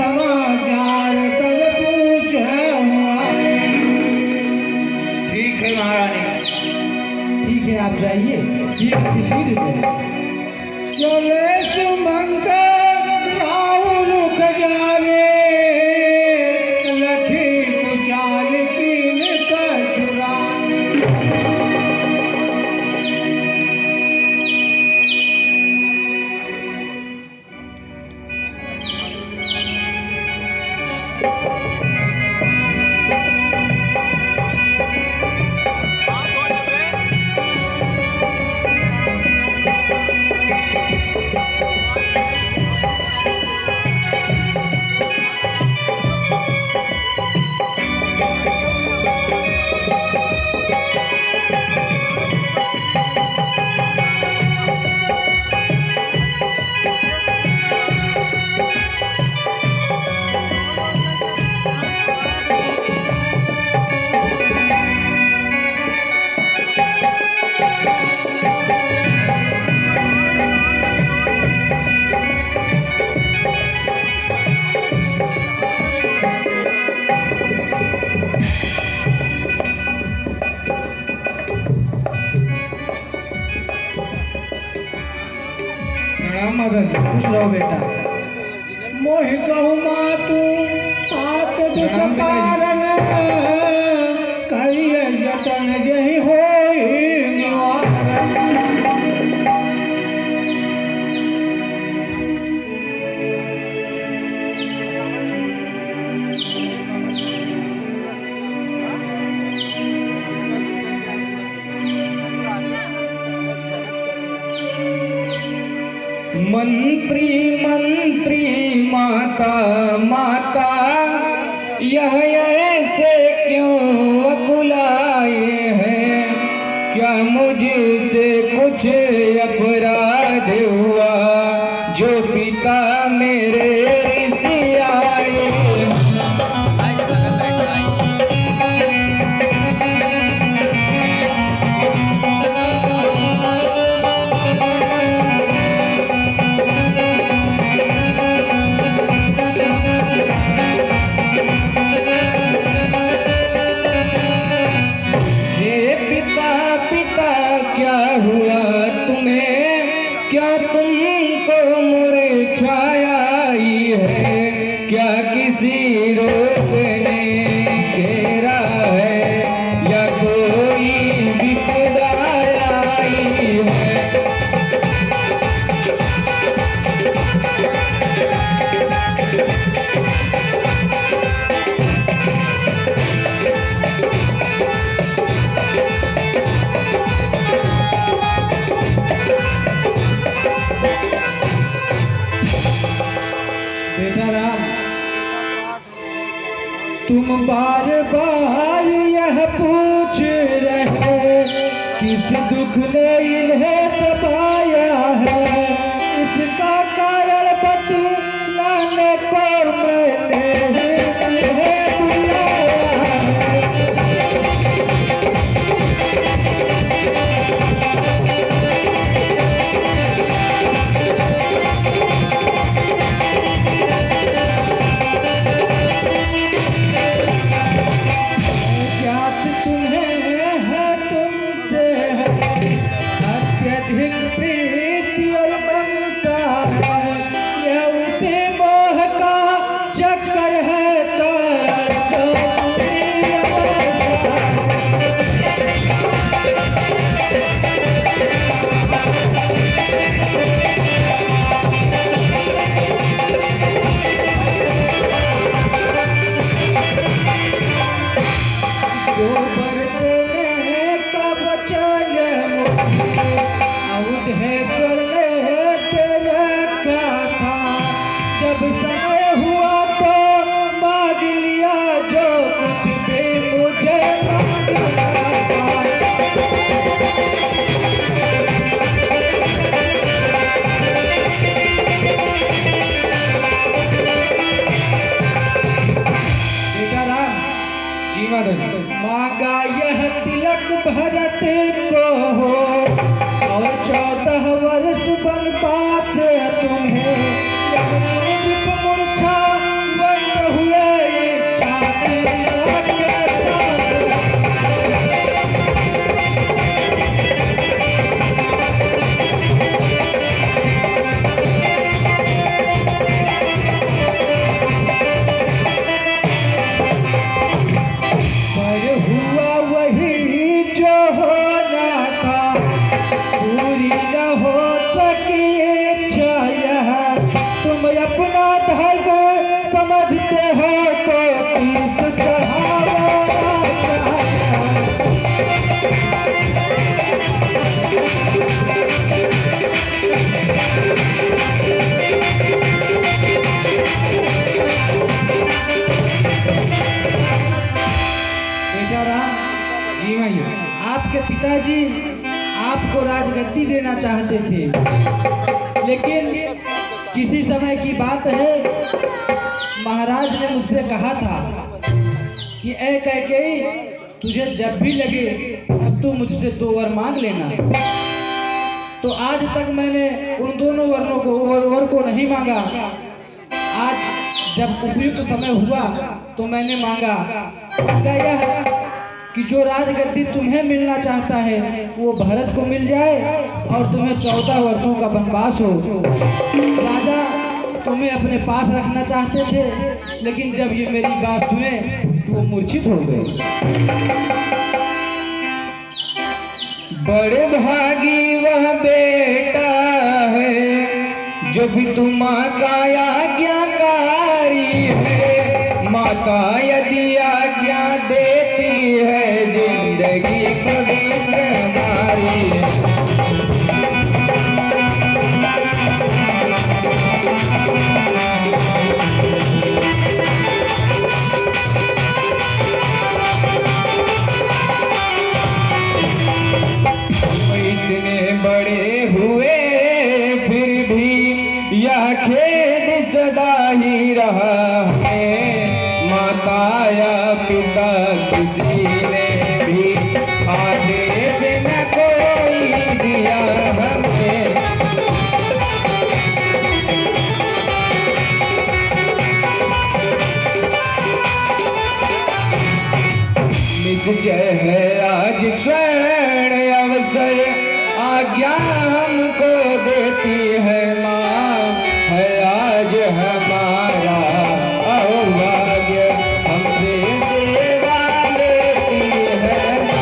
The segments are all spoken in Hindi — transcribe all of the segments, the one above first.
समाचार तब पूछे हुआ। ठीक है महारानी। ठीक है, आप जाइए, शीघ्र चलिए। चले सुमंकर राहुल खजाने, लखी कुचाल कीन का चुरा। खुश रहो बेटा। मोह कहूँ मातू तात दुख कारण, करिय जतन जहि होई निवारण। मंत्री मंत्री माता माता, यह ऐसे क्यों अकुलाए हैं? क्या मुझसे कुछ अपराध हुआ जो पिता मेरे ऋषियाए? क्या हुआ तुम्हें? क्या तुमको मूर्छाया आई है? क्या किसी रोग ने घेरा है या कोई विपदा आई है? बेटा राम, तुम बार बार यह पूछ रहे किस दुख ने इन्हें दबाया है। इसका कारण बतलाने को मैंने इन्हें बुलाया है। अत्यधिक प्रीति और ममता है, यह उसे मोह का चक्कर है। जो बरतने का वचन है करने तेरे का था। जब समय हुआ तो मांग लिया जो कुछ भी मुझे मांगना था। मांगा यह तिलक भरत को हो और 14 वर्ष बनपात तुम्हें। मूर्छा समझते हो तो तीर्थ चढ़ावा। जी भैया। आपके पिताजी आपको राजगद्दी देना चाहते थे, लेकिन किसी समय की बात है, महाराज ने मुझसे कहा था कि ऐ कैकेयी, तुझे जब भी लगे अब तू मुझसे 2 वर मांग लेना। तो आज तक मैंने उन दोनों वर को नहीं मांगा। आज जब उपयुक्त समय हुआ तो मैंने मांगा यह कि जो राजगद्दी तुम्हें मिलना चाहता है वो भरत को मिल जाए और तुम्हें 14 वर्षों का वनवास हो। राजा तुम्हें अपने पास रखना चाहते थे, लेकिन जब ये मेरी बात सुने तो वो मूर्छित हो गए। बड़े भागी वह बेटा है जो भी तुम का आज्ञाकारी है। माता यदि आज्ञा देती है जिंदगी पवित्र हमारी है। इतने बड़े हुए फिर भी यह खेद सदा ही रहा है। माता या पिता किसी ने भी आदेश न कोई दिया हमें। निश्चय है आज स्वर्ण अवसर आज्ञा हमको देती है माँ। है आज हमारा अभाग्य हमसे सेवा लेती है माँ।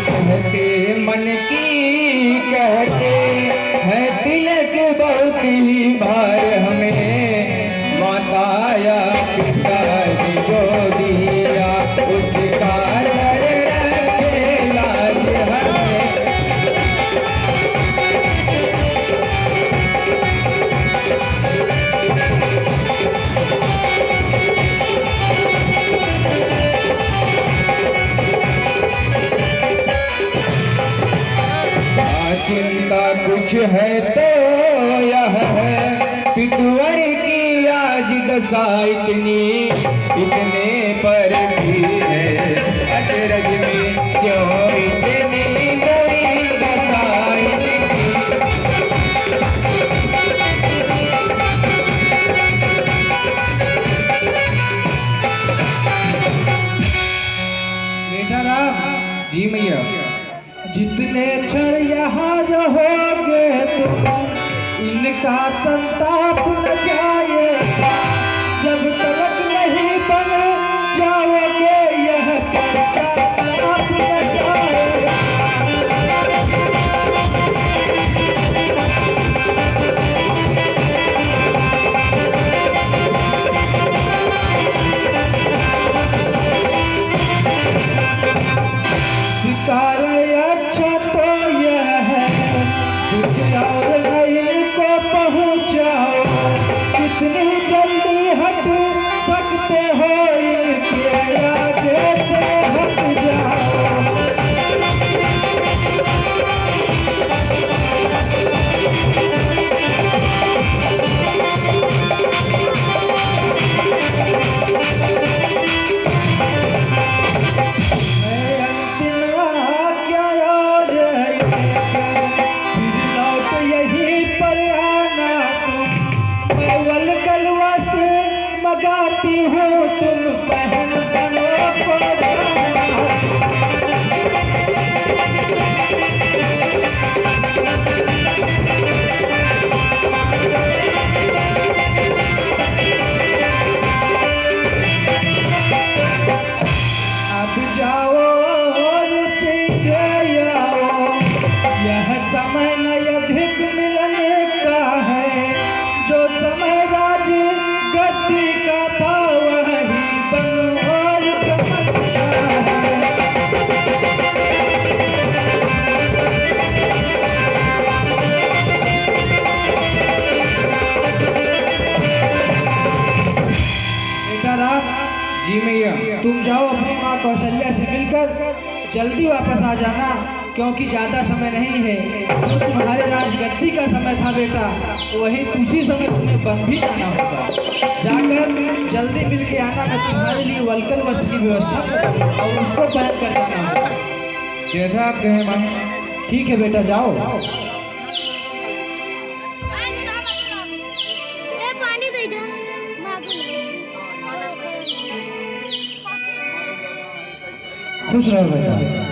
कहते मन की कहते हैं तिलक बहुत ही भार हमें। माता या पिता ने जो दिया उसका डर रखे लाज हमें। चिंता कुछ है तो यह है पिटवर की आज दशा इतनी। इतने पर भी है अचरज में क्यों इतनी बड़ी दशा इतनी। बेटा राम जी भैया। जितने क्षण यहाँ रहोगे तुम इनका संताप न जाएगा। जब तक नहीं बन जाओगे यह पश्चाताप न जाएगा। कारण अच्छा तो यह है और इनको पहुँचाओ। कितनी जल्दी हट सकते हो इनके आगे से हट जाओ। लगाती हूँ तुम पहन बनो जी मैया। तुम जाओ अपनी माँ कौशल्या से मिलकर जल्दी वापस आ जाना, क्योंकि ज़्यादा समय नहीं है। जो तुम्हारे राजगद्दी का समय था बेटा, वही उसी समय तुम्हें बन भी जाना होगा। जाकर जल्दी मिल के आना, मैं तुम्हारे लिए वल्कल वस्त्र की व्यवस्था करूँगा और उसको पहन कर जाना होगा। जैसा आप कहें माँ। ठीक है बेटा, जाओ। ए पानी दे दे मागो। खुश रहो बेटा।